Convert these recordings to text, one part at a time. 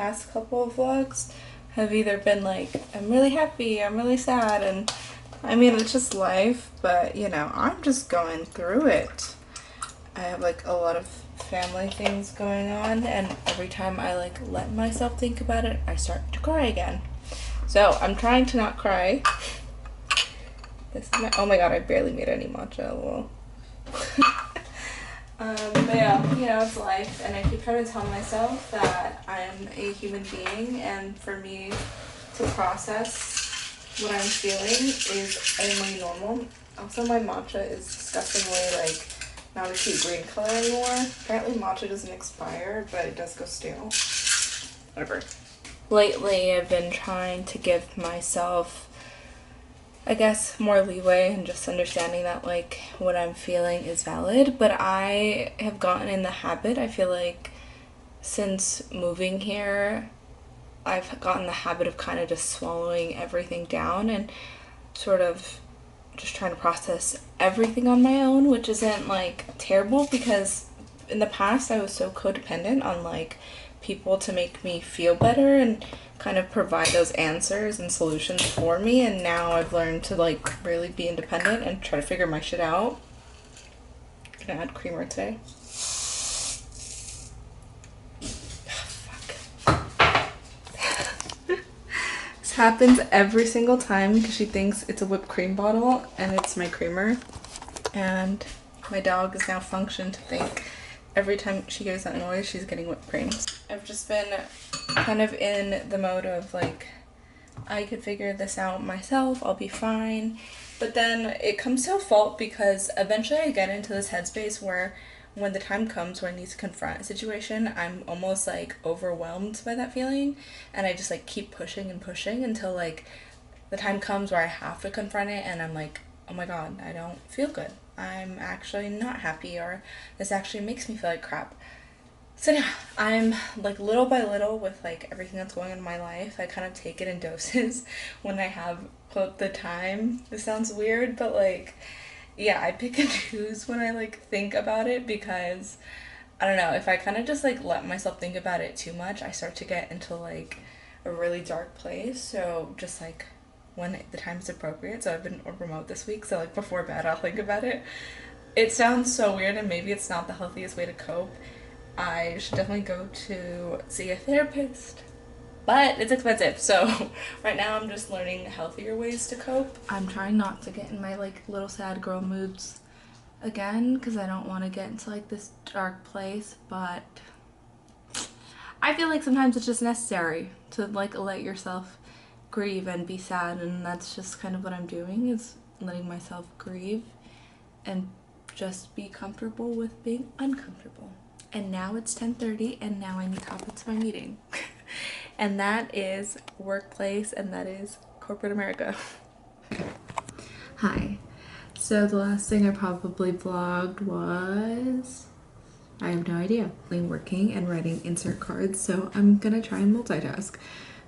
past couple of vlogs have either been like, I'm really happy, I'm really sad, and I mean, it's just life, but you know, I'm just going through it. I have like a lot of family things going on, and every time I like let myself think about it, I start to cry again. So I'm trying to not cry. This is my, oh my god, I barely made any matcha, lol. But yeah, you know, it's life, and I keep trying to tell myself that I'm a human being, and for me to process what I'm feeling is only normal. Also, my matcha is disgustingly, like, not a cute green color anymore. Apparently matcha doesn't expire, but it does go stale. Whatever. Lately, I've been trying to give myself, I guess, more leeway and just understanding that like what I'm feeling is valid, but I have gotten in the habit, I feel like since moving here, I've gotten the habit of kind of just swallowing everything down and sort of just trying to process everything on my own, which isn't like terrible because in the past I was so codependent on like people to make me feel better and kind of provide those answers and solutions for me, and now I've learned to like really be independent and try to figure my shit out. Gonna add creamer today. Fuck. This happens every single time because she thinks it's a whipped cream bottle and it's my creamer, and my dog is now functioned to think every time she hears that noise she's getting whipped cream. I've just been kind of in the mode of like, I could figure this out myself, I'll be fine. But then it comes to a fault because eventually I get into this headspace where when the time comes where I need to confront a situation, I'm almost like overwhelmed by that feeling, and I just like keep pushing and pushing until like the time comes where I have to confront it and I'm like, oh my god, I don't feel good. I'm actually not happy, or this actually makes me feel like crap. So now I'm like little by little with like everything that's going on in my life, I kind of take it in doses when I have quote the time. This sounds weird, but like, yeah, I pick and choose when I like think about it because I don't know, if I kind of just like let myself think about it too much, I start to get into like a really dark place. So just like when the time is appropriate, so I've been remote this week, so like before bed I'll think about it. It sounds so weird and maybe it's not the healthiest way to cope. I should definitely go to see a therapist, but it's expensive, so right now I'm just learning healthier ways to cope. I'm trying not to get in my like little sad girl moods again because I don't want to get into like this dark place, but I feel like sometimes it's just necessary to like let yourself grieve and be sad, and that's just kind of what I'm doing, is letting myself grieve and just be comfortable with being uncomfortable. And now it's 10:30 and now I need to hop into my meeting. And that is workplace, and that is corporate America. Hi. So the last thing I probably vlogged was, I have no idea, working and writing insert cards, so I'm gonna try and multitask.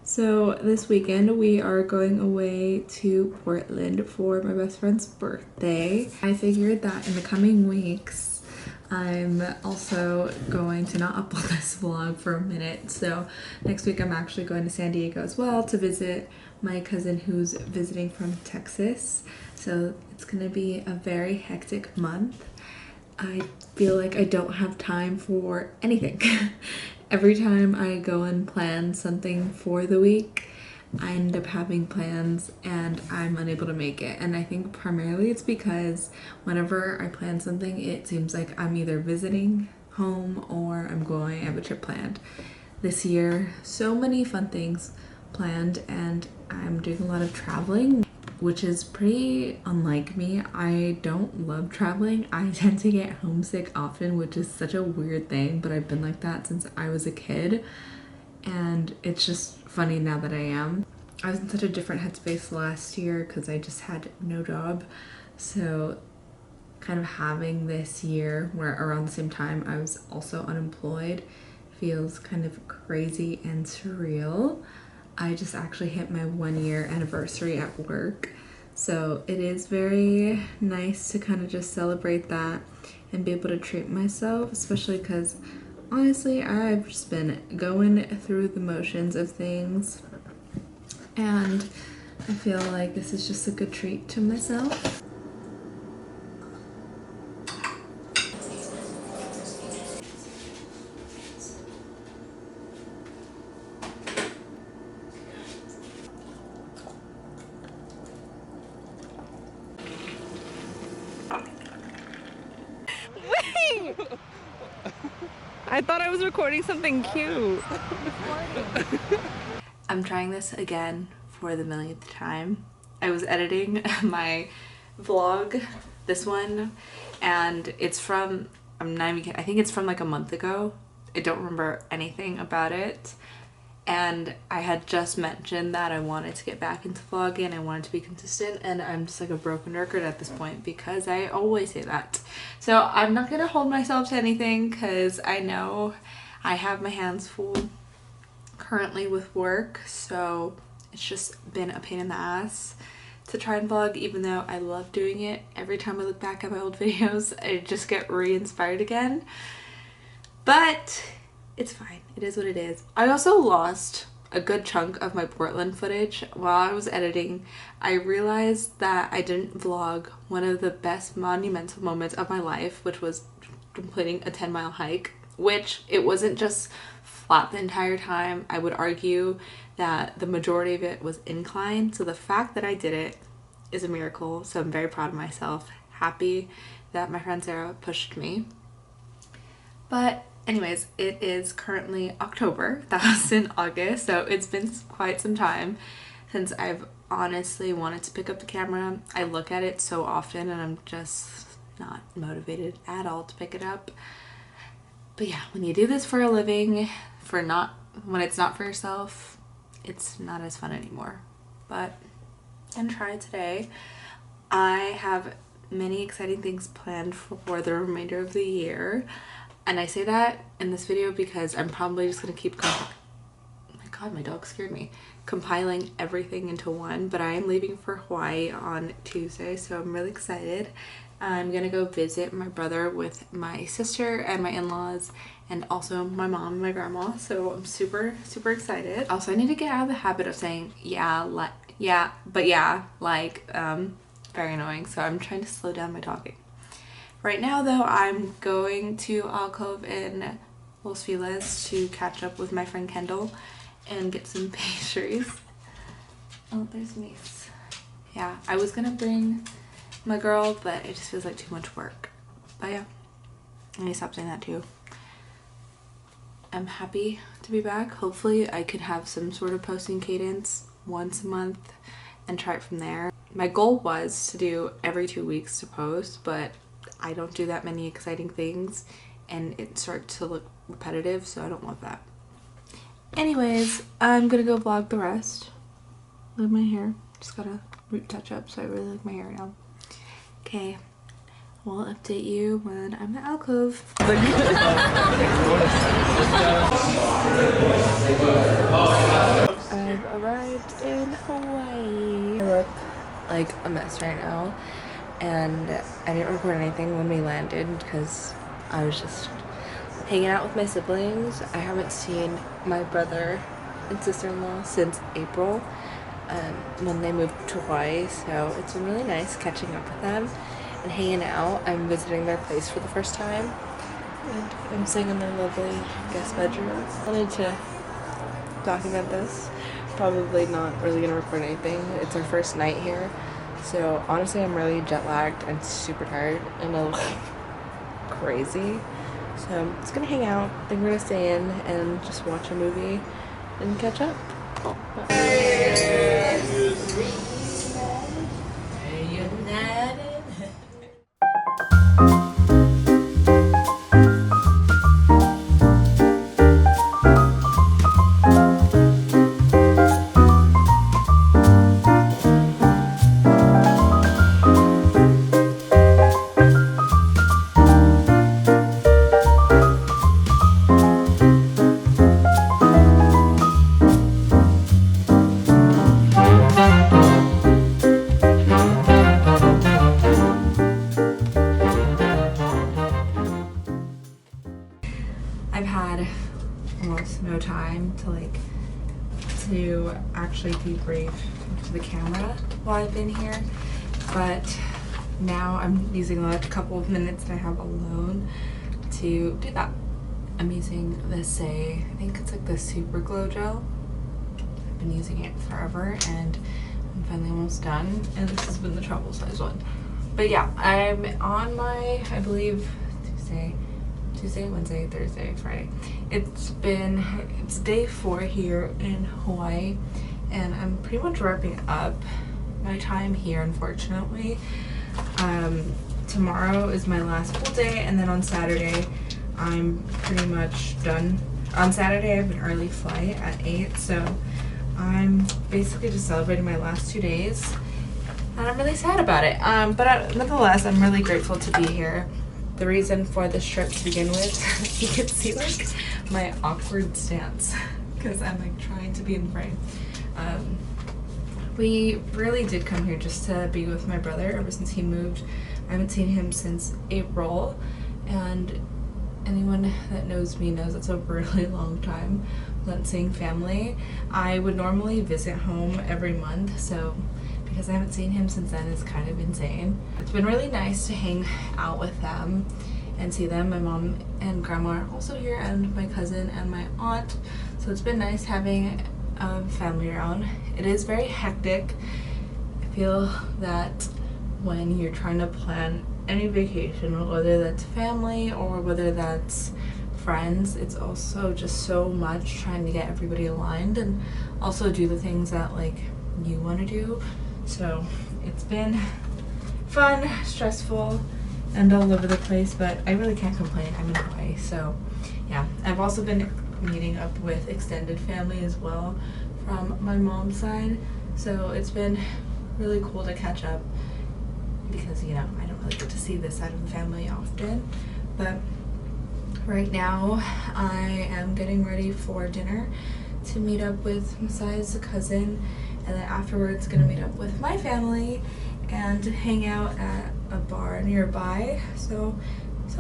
So this weekend we are going away to Portland for my best friend's birthday. I figured that in the coming weeks I'm also going to not upload this vlog for a minute. So next week I'm actually going to San Diego as well to visit my cousin who's visiting from Texas. So it's gonna be a very hectic month. I feel like I don't have time for anything. Every time I go and plan something for the week, I end up having plans and I'm unable to make it. And I think primarily it's because whenever I plan something, it seems like I'm either visiting home or I have a trip planned. This year, so many fun things planned, and I'm doing a lot of traveling, which is pretty unlike me. I don't love traveling. I tend to get homesick often, which is such a weird thing, but I've been like that since I was a kid. And it's just funny now that I am. I was in such a different headspace last year because I just had no job. So kind of having this year where around the same time I was also unemployed feels kind of crazy and surreal. I just actually hit my 1-year anniversary at work. So it is very nice to kind of just celebrate that and be able to treat myself, especially because Honestly, I've just been going through the motions of things, and I feel like this is just a good treat to myself. Wait! I thought I was recording something cute. I'm trying this again for the millionth time. I was editing my vlog, this one, and it's from, I'm not even kidding, I think it's from like a month ago. I don't remember anything about it. And I had just mentioned that I wanted to get back into vlogging, I wanted to be consistent, and I'm just like a broken record at this point because I always say that. So I'm not gonna hold myself to anything because I know I have my hands full currently with work, so it's just been a pain in the ass to try and vlog, even though I love doing it. Every time I look back at my old videos, I just get re-inspired again. But it's fine. It is what it is. I also lost a good chunk of my Portland footage while I was editing. I realized that I didn't vlog one of the best monumental moments of my life, which was completing a 10-mile hike, which it wasn't just flat the entire time. I would argue that the majority of it was incline. So the fact that I did it is a miracle. So I'm very proud of myself. Happy that my friend Sarah pushed me. But anyways, it is currently October. That was in August, so it's been quite some time since I've honestly wanted to pick up the camera. I look at it so often and I'm just not motivated at all to pick it up. But yeah, when you do this for a living, when it's not for yourself, it's not as fun anymore. But I'm gonna try today. I have many exciting things planned for the remainder of the year. And I say that in this video because I'm probably just going to keep oh my god, my dog scared me. Compiling everything into one, but I am leaving for Hawaii on Tuesday, so I'm really excited. I'm going to go visit my brother with my sister and my in-laws and also my mom and my grandma, so I'm super, super excited. Also, I need to get out of the habit of saying very annoying, so I'm trying to slow down my talking. Right now, though, I'm going to Alcove in Los Feliz to catch up with my friend Kendall and get some pastries. Oh, there's Mace. Yeah, I was gonna bring my girl, but it just feels like too much work. But yeah, I need to stop saying that too. I'm happy to be back. Hopefully, I could have some sort of posting cadence once a month and try it from there. My goal was to do every 2 weeks to post, but I don't do that many exciting things and it starts to look repetitive, so I don't love that. Anyways, I'm gonna go vlog the rest. Look at my hair. Just got a root touch up, so I really like my hair now. Okay, we'll update you when I'm at Alcove. I've arrived in Hawaii. I look like a mess right now. And I didn't record anything when we landed because I was just hanging out with my siblings. I haven't seen my brother and sister-in-law since April when they moved to Hawaii, so it's been really nice catching up with them and hanging out. I'm visiting their place for the first time and I'm staying in their lovely guest bedroom. I wanted to document this. Probably not really gonna record anything. It's our first night here. So honestly, I'm really jet lagged and super tired and I look crazy. So I'm just gonna hang out. I think we're gonna stay in and just watch a movie and catch up. to actually debrief to the camera while I've been here, but now I'm using a couple of minutes that I have alone to do that. I'm using this, I think it's like the Super Glow Gel. I've been using it forever and I'm finally almost done, and this has been the travel size one. But yeah, I'm on my, I believe, Tuesday, Wednesday, Thursday, Friday. It's day 4 here in Hawaii, and I'm pretty much wrapping up my time here, unfortunately. Tomorrow is my last full day, and then on Saturday I'm pretty much done. On Saturday I have an early flight at 8, so I'm basically just celebrating my last 2 days, and I'm really sad about it. But nonetheless, I'm really grateful to be here. The reason for this trip to begin with, you can see like my awkward stance because I'm like trying to be in frame. We really did come here just to be with my brother ever since he moved. I haven't seen him since April, and anyone that knows me knows it's a really long time without seeing family. I would normally visit home every month, so because I haven't seen him since then is kind of insane. It's been really nice to hang out with them and see them. My mom and grandma are also here, and my cousin and my aunt, so it's been nice having family around. It is very hectic. I feel that when you're trying to plan any vacation, whether that's family or whether that's friends, it's also just so much trying to get everybody aligned and also do the things that like you want to do. So it's been fun, stressful, and all over the place, but I really can't complain. I'm in Hawaii, so yeah. I've also been meeting up with extended family as well from my mom's side, so it's been really cool to catch up because, you know, I don't really get to see this side of the family often. But right now I am getting ready for dinner to meet up with Masai's cousin, and then afterwards gonna meet up with my family and hang out at a bar nearby. So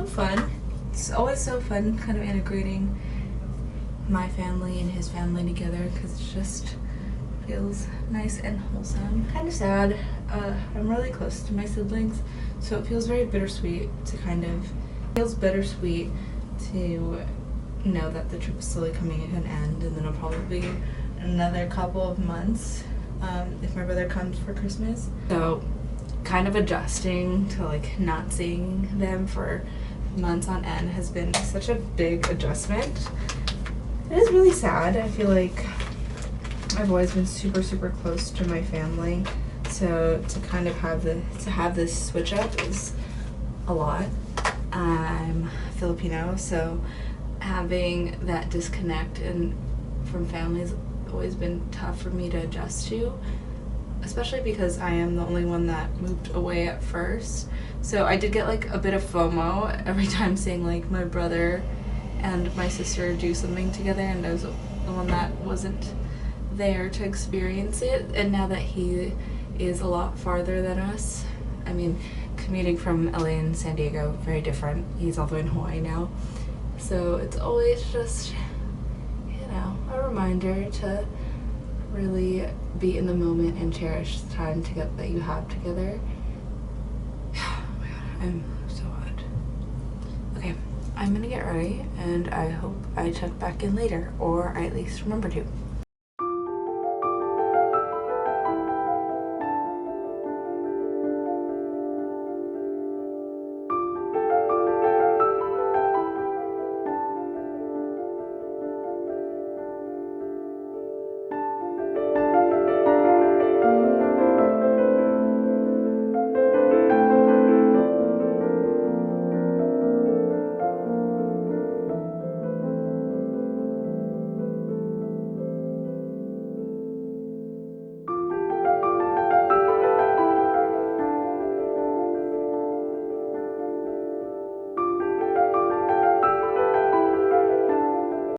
fun. It's always so fun kind of integrating my family and his family together because it just feels nice and wholesome. Kind of sad. I'm really close to my siblings, so it feels very bittersweet to know that the trip is slowly coming to an end, and then it'll probably be another couple of months if my brother comes for Christmas. So kind of adjusting to like not seeing them for months on end has been such a big adjustment. It is really sad. I feel like I've always been super close to my family, so to kind of have this switch up is a lot. I'm Filipino, so having that disconnect from family has always been tough for me to adjust to, especially because I am the only one that moved away at first. So I did get like a bit of FOMO every time seeing like my brother and my sister do something together, and I was the one that wasn't there to experience it. And now that he is a lot farther than us, I mean, commuting from LA and San Diego, very different. He's all the way in Hawaii now. So it's always just, you know, a reminder to really be in the moment and cherish the time that you have together. Oh my god, I'm so hot. Okay, I'm gonna get ready, and I hope I check back in later, or I at least remember to.